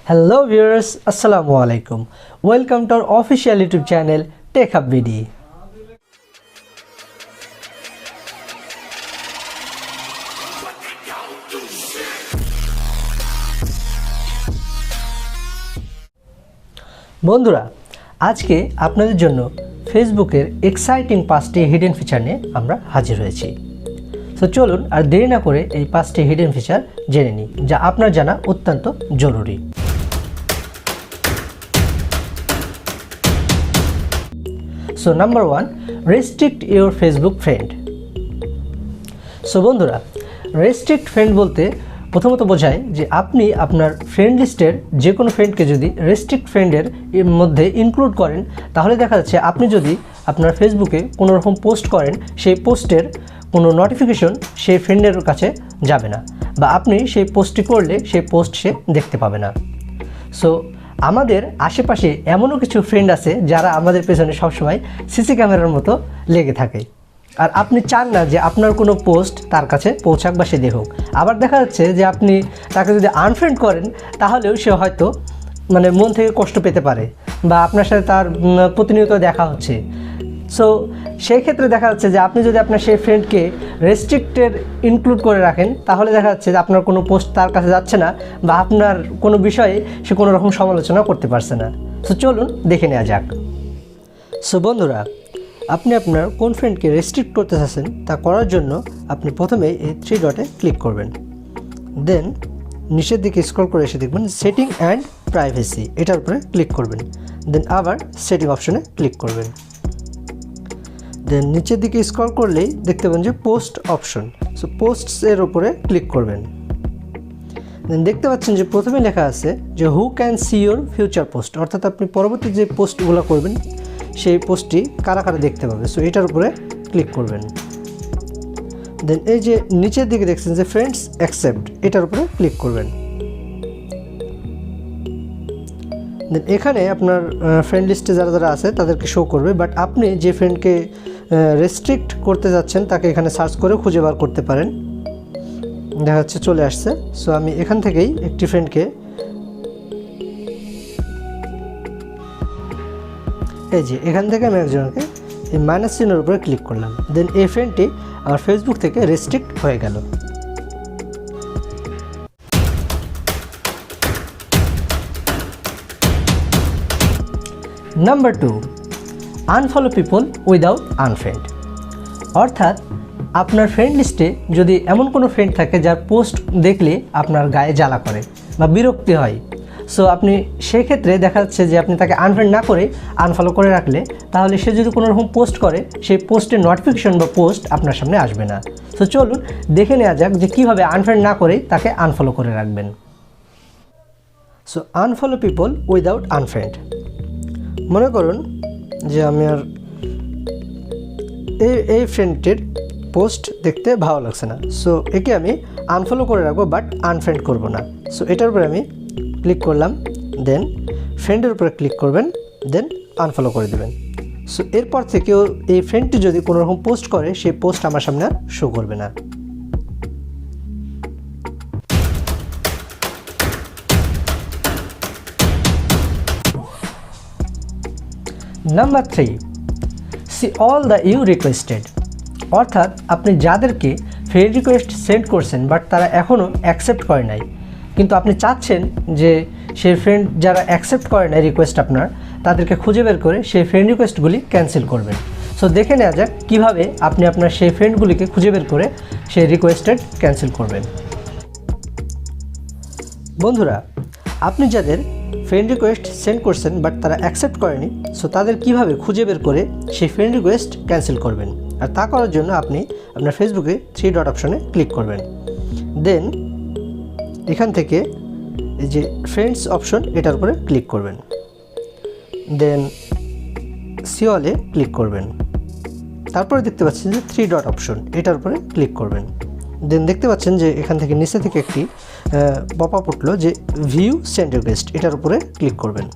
Hello viewers, Assalamu alaikum. Welcome to our official YouTube channel Tech Hub BD. বন্ধুরা, আজকে আপনাদের জন্য ফেসবুকের এক্সাইটিং 5টি হিডেন ফিচার নিয়ে আমরা হাজির হয়েছি। তো চলুন আর দেরি না করে এই 5টি হিডেন ফিচার জেনে নিই, যা আপনার জানা অত্যন্ত জরুরি। So number 1, restrict your Facebook friend. So বন্ধুরা, রেস্ট্রিক্ট ফ্রেন্ড বলতে প্রথমত বোঝায় যে আপনি আপনার ফ্রেন্ড লিস্টের যে কোনো ফ্রেন্ডকে যদি রেস্ট্রিক্ট ফ্রেন্ডের মধ্যে ইনক্লুড করেন, তাহলে দেখা যাচ্ছে আপনি যদি আপনার ফেসবুকে কোনো রকম পোস্ট করেন, সেই পোস্টের কোনো নোটিফিকেশন সেই ফ্রেন্ডের কাছে যাবে না, বা আপনি সেই পোস্টটি করলে সেই পোস্ট সে দেখতে পাবে না। সো আমাদের আশেপাশে এমনও কিছু ফ্রেন্ড আছে যারা আমাদের পেছনে সবসময় সিসি ক্যামেরার মতো লেগে থাকে, আর আপনি চান না যে আপনার কোনো পোস্ট তার কাছে পৌঁছাক বা সে দেখুক। আবার দেখা যাচ্ছে যে আপনি তাকে যদি আনফ্রেন্ড করেন, তাহলেও সে হয়তো মন থেকে কষ্ট পেতে পারে, বা আপনার সাথে তার প্রতিনিয়ত দেখা হচ্ছে। সো সেই ক্ষেত্রে দেখা যাচ্ছে যে আপনি যদি আপনার সেই ফ্রেন্ডকে রেস্ট্রিক্টেড ইনক্লুড করে রাখেন, তাহলে দেখা যাচ্ছে যে আপনার কোনো পোস্ট তার কাছে যাচ্ছে না, বা আপনার কোনো বিষয়ে সে কোনো রকম সমালোচনা করতে পারছে না। সো চলুন দেখে নেওয়া যাক। সো বন্ধুরা, আপনি আপনার কোন ফ্রেন্ডকে রেস্ট্রিক্ট করতে চাচ্ছেন তা করার জন্য আপনি প্রথমে এই 3 ডটে ক্লিক করবেন। দেন নিচের দিকে স্ক্রল করে এসে দেখবেন সেটিং অ্যান্ড প্রাইভেসি, এটার উপরে ক্লিক করবেন। দেন আবার সেটিং অপশনে ক্লিক করবেন। দেন নিচের দিকে স্ক্রল করলেই দেখতে পাবেন যে পোস্ট অপশন। সো পোস্টসের উপরে ক্লিক করবেন। দেন দেখতে পাচ্ছেন যে প্রথমে লেখা আছে যে who can see your future post, অর্থাৎ আপনি পরবর্তী যে পোস্টগুলো করবেন সেই পোস্টটি কারা কারা দেখতে পাবে। সো এটার উপরে ক্লিক করবেন। দেন এই যে নিচের দিকে দেখছেন যে ফ্রেন্ডস অ্যাকসেপ্ট, এটার উপরে ক্লিক করবেন। দেন এখানে আপনার ফ্রেন্ড লিস্টে যারা যারা আছে তাদেরকে শো করবে, বাট আপনি যে ফ্রেন্ডকে রেস্ট্রিক্ট করতে যাচ্ছেন তাকে এখানে সার্চ করে খুঁজে বার করতে পারেন। দেখা যাচ্ছে চলে আসছে। সো আমি এখান থেকেই একটি ফ্রেন্ডকে, এই যে এখান থেকে আমি একজনকে এই মাইনাস চিহ্নের উপরে ক্লিক করলাম। দেন এই ফ্রেন্ডটি আমার ফেসবুক থেকে রেস্ট্রিক্ট হয়ে গেল। Number 2, unfollow people without unfriend. অর্থাৎ আপনার ফ্রেন্ড লিস্টে যদি এমন কোনো ফ্রেন্ড থাকে যার পোস্ট দেখলে আপনার গায়ে জ্বালা করে বা বিরক্তি হয়, সো আপনি সেই ক্ষেত্রে দেখা যাচ্ছে যে আপনি তাকে আনফ্রেন্ড না করে আনফলো করে রাখলে, তাহলে সে যদি কোনো রকম পোস্ট করে সেই পোস্টের নোটিফিকেশন বা পোস্ট আপনার সামনে আসবে না। সো চলুন দেখে নেওয়া যাক যে কীভাবে আনফ্রেন্ড না করেই তাকে আনফলো করে রাখবেন। So unfollow people without unfriend. মনে করুন যে আমি আর এই ফ্রেন্ডটির পোস্ট দেখতে ভালো লাগছে না, সো একে আমি আনফলো করে রাখবো, বাট আনফ্রেন্ড করব না। সো এটার উপরে আমি ক্লিক করলাম। দেন ফ্রেন্ডের উপরে ক্লিক করবেন। দেন আনফলো করে দেবেন। সো এরপর থেকেও এই ফ্রেন্ডটি যদি কোনো রকম পোস্ট করে, সেই পোস্ট আমার সামনে আর শো করবে না। Number 3, see all the you requested. অর্থাৎ আপনি যাদেরকে ফ্রেন্ড রিকোয়েস্ট সেন্ড করছেন, বাট তারা এখনও অ্যাকসেপ্ট করে নাই, কিন্তু আপনি চাচ্ছেন যে সেই ফ্রেন্ড যারা অ্যাকসেপ্ট করে নাই রিকোয়েস্ট আপনার, তাদেরকে খুঁজে বের করে সেই ফ্রেন্ড রিকোয়েস্টগুলি ক্যান্সেল করবেন। সো দেখে নেওয়া যাক কীভাবে আপনি আপনার সেই ফ্রেন্ডগুলিকে খুঁজে বের করে সেই রিকোয়েস্টেড ক্যান্সেল করবেন। বন্ধুরা, আপনি যাদের ফ্রেন্ড রিকোয়েস্ট সেন্ড করছেন বাট তারা অ্যাকসেপ্ট করেনি, সো তাদের কীভাবে খুঁজে বের করে সেই ফ্রেন্ড রিকোয়েস্ট ক্যান্সেল করবেন, আর তা করার জন্য আপনি আপনার ফেসবুকে 3 ডট অপশনে ক্লিক করবেন। দেন এখান থেকে এই যে ফ্রেন্ডস অপশন, এটার উপরে ক্লিক করবেন। দেন সি অলে ক্লিক করবেন। তারপরে দেখতে পাচ্ছেন যে 3 ডট অপশন, এটার উপরে ক্লিক করবেন। দেন দেখতে পাচ্ছেন যে এখান থেকে নিচে থেকে একটি পপ আপ উঠলো যে ভিউ সেন্ড রিকোয়েস্ট, এটার উপরে ক্লিক করবেন।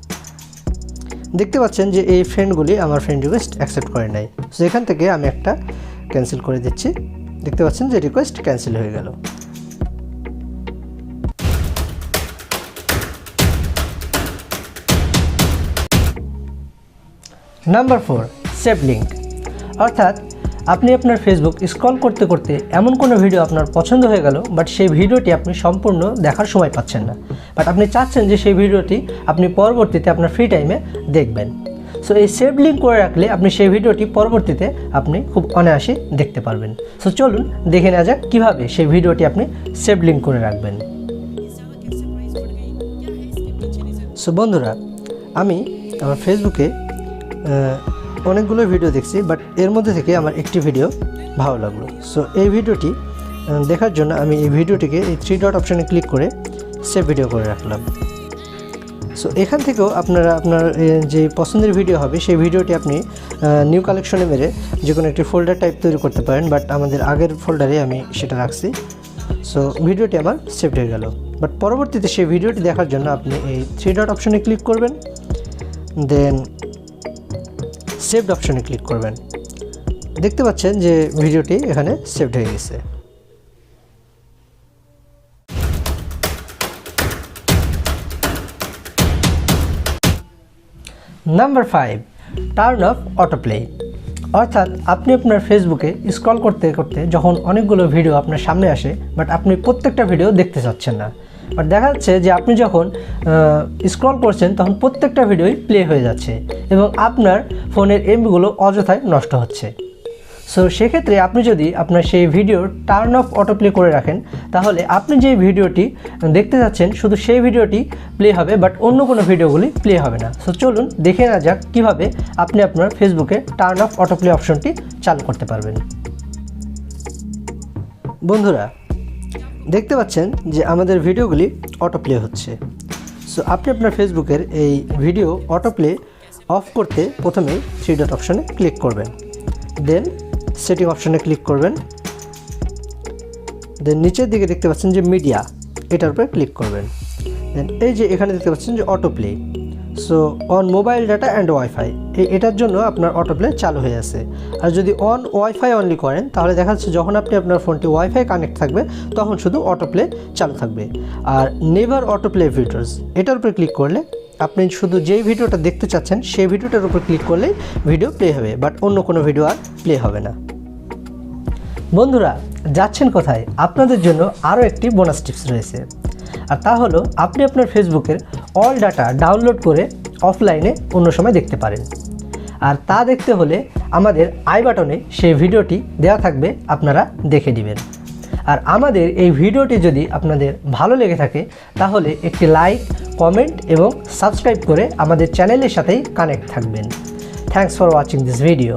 দেখতে পাচ্ছেন যে এই ফ্রেন্ডগুলি আমার ফ্রেন্ড রিকোয়েস্ট অ্যাকসেপ্ট করে নাই। সো এখান থেকে আমি একটা ক্যান্সেল করে দিচ্ছি। দেখতে পাচ্ছেন যে রিকোয়েস্ট ক্যান্সেল হয়ে গেল। Number 4, save link. অর্থাৎ আপনি আপনার ফেসবুক স্ক্রল করতে করতে এমন কোনো ভিডিও আপনার পছন্দ হয়ে গেল, বাট সেই ভিডিওটি আপনি সম্পূর্ণ দেখার সময় পাচ্ছেন না, বাট আপনি চাচ্ছেন যে সেই ভিডিওটি আপনি পরবর্তীতে আপনার ফ্রি টাইমে দেখবেন। সো এই সেভ লিঙ্ক করে রাখলে আপনি সেই ভিডিওটি পরবর্তীতে আপনি খুব অনায়াসে দেখতে পারবেন। সো চলুন দেখে নেওয়া যাক কীভাবে সেই ভিডিওটি আপনি সেভ লিঙ্ক করে রাখবেন। সো বন্ধুরা, আমি আমার ফেসবুকে অনেকগুলো ভিডিও দেখছি, বাট এর মধ্যে থেকে আমার একটি ভিডিও ভালো লাগলো। সো এই ভিডিওটি দেখার জন্য আমি এই ভিডিওটিকে এই 3 ডট অপশানে ক্লিক করে সেভ ভিডিও করে রাখলাম। সো এখান থেকেও আপনারা আপনার যে পছন্দের ভিডিও হবে সেই ভিডিওটি আপনি নিউ কালেকশনে মেরে যে কোনো একটি ফোল্ডার টাইপ তৈরি করতে পারেন, বাট আমাদের আগের ফোল্ডারে আমি সেটা রাখছি। সো ভিডিওটি আমার সেভ হয়ে গেল, বাট পরবর্তীতে সেই ভিডিওটি দেখার জন্য আপনি এই 3 ডট অপশানে ক্লিক করবেন, দেন সেভড অপশানে ক্লিক করবেন। দেখতে পাচ্ছেন যে ভিডিওটি এখানে সেভড হয়ে গেছে। Number 5, turn off autoplay. অর্থাৎ আপনি আপনার ফেসবুকে স্ক্রল করতে করতে যখন অনেকগুলো ভিডিও আপনার সামনে আসে, বাট আপনি প্রত্যেকটা ভিডিও দেখতে চাচ্ছেন না, বাট দেখা যাচ্ছে যে আপনি যখন স্ক্রল করছেন তখন প্রত্যেকটা ভিডিওই প্লে হয়ে যাচ্ছে এবং আপনার ফোনের এমবিগুলো অযথায় নষ্ট হচ্ছে। সো সেক্ষেত্রে আপনি যদি আপনার সেই ভিডিওর টার্ন অফ অটোপ্লে করে রাখেন, তাহলে আপনি যে ভিডিওটি দেখতে যাচ্ছেন শুধু সেই ভিডিওটি প্লে হবে, বাট অন্য কোনো ভিডিওগুলি প্লে হবে না। সো চলুন দেখে নেওয়া যাক কীভাবে আপনি আপনার ফেসবুকে টার্ন অফ অটোপ্লে অপশনটি চালু করতে পারবেন। বন্ধুরা, দেখতে পাচ্ছেন যে আমাদের ভিডিওগুলি অটোপ্লে হচ্ছে। সো আপনি আপনার ফেসবুকের এই ভিডিও অটোপ্লে অফ করতে প্রথমে 3 ডট অপশানে ক্লিক করবেন, দেন সেটিং অপশানে ক্লিক করবেন, দেন নিচের দিকে দেখতে পাচ্ছেন যে মিডিয়া, এটার উপরে ক্লিক করবেন। দেন এই যে এখানে দেখতে পাচ্ছেন যে autoplay, so on mobile data and wifi, এটার জন্য আপনার অটোপ্লে চালু হয়ে আছে। আর যদি অন ওয়াইফাই অনলি করেন তাহলে দেখা যাচ্ছে যখন আপনি আপনার ফোনটি ওয়াইফাই কানেক্ট থাকবে তখন শুধু অটোপ্লে চালু থাকবে। আর নেভার অটোপ্লে ভিডিওস, এটার উপরে ক্লিক করলে আপনি শুধু যেই ভিডিওটা দেখতে চাচ্ছেন সেই ভিডিওটার উপর ক্লিক করলেই ভিডিও প্লে হবে, বাট অন্য কোনো ভিডিও আর প্লে হবে না। বন্ধুরা, যাচ্ছেন কোথায়? আপনাদের জন্য আরও একটি বোনাস টিপস রয়েছে, আর তা হলো আপনি আপনার ফেসবুকের অল ডাটা ডাউনলোড করে অফলাইনে অন্য সময় দেখতে পারেন। আর তা দেখতে হলে আমাদের আই বাটনে সেই ভিডিওটি দেওয়া থাকবে, আপনারা দেখে নেবেন। আর আমাদের এই ভিডিওটি যদি আপনাদের ভালো লেগে থাকে তাহলে একটি লাইক, কমেন্ট এবং সাবস্ক্রাইব করে আমাদের চ্যানেলের সাথেই কানেক্ট থাকবেন। Thanks for watching this video.